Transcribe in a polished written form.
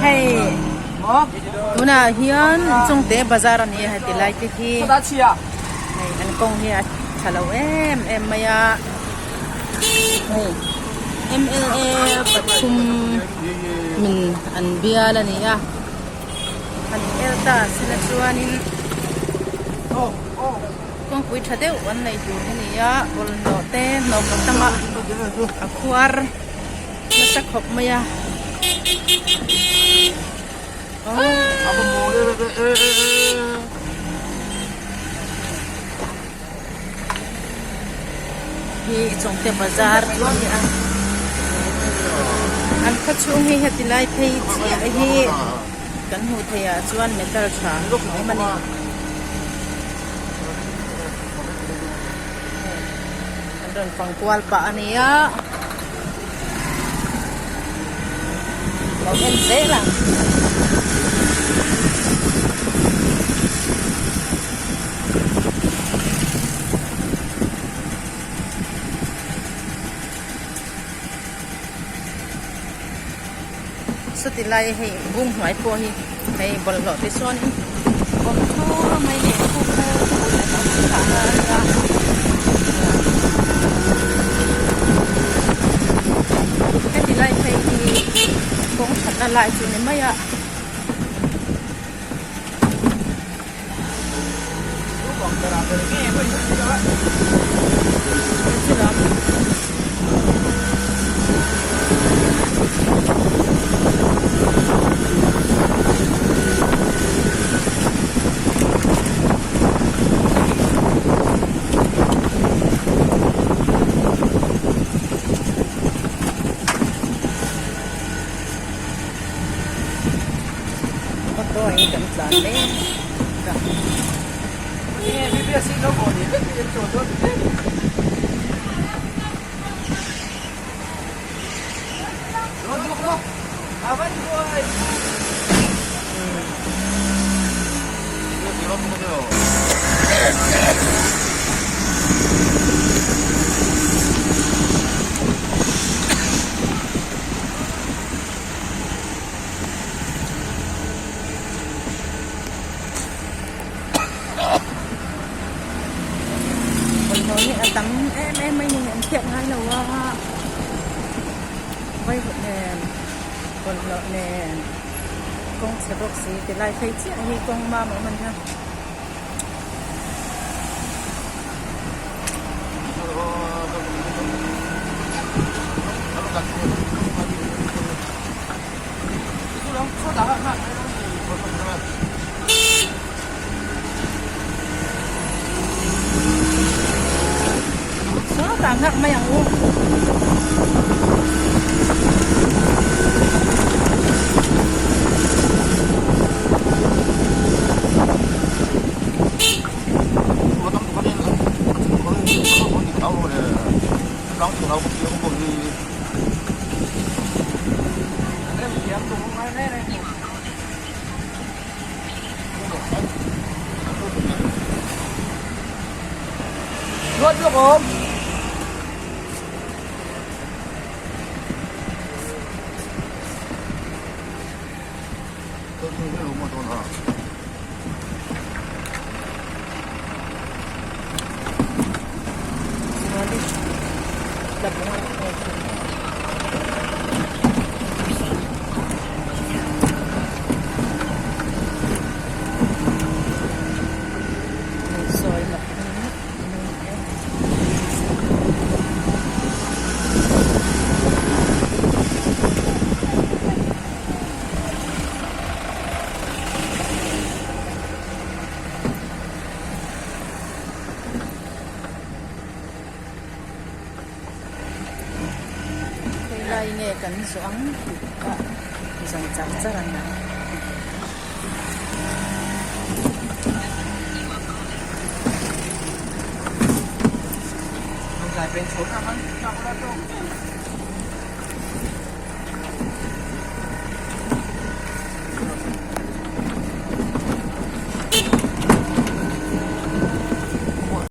ให้ดูน่ะเฮียนจงเตะบาซาร์นี่ให้ติไลติที่ให้อันกงเฮียฉลาวมายาให้ MLA ประชุมมินอันเบียละนี่อ่ะอันเอลตาสิละชวนินกงคุยทัดเดวันไหนดูนี่อ่ะบอลโนเต้นกตั้งอ่ะอควาร์มาสักขบมายาที่จงเตะบาซาร์นี่อ่ะอันคัดช่วงให้ติไลเทียให้กันหูเทียชวนเมทัลชาให้มันนี่อันโดนฟังกวาลปะอันนี้อ่ะเราเอ็นเซ่ละสติไลให้บุ้งหอยโพหิให้บอลหลอดที่ซ้อนบอลทั่วไม่เห็นคู่ขาให้ติไลให้บุ้งฉันอะไรสิเนี่ยไม่อะก็ให้กันสารเลยจ้ะนี่พี่เบี้ยซีโน่ก่อนนี่พี่เบี้ยโจทย์ด้วยรถลุกลุกเอาไปด้วยรถลุกเดียวนี่tắm em mấy người em thiện hay là quay một nền còn lợn nền con sẽ bốc xí thì lại thấy chuyện thì con ma mọi mình haต่างหักมาอย่างงูรถครับผมini kan soang isang cacaran naมันกลายเป็นศูนย์อาหารจากระดับ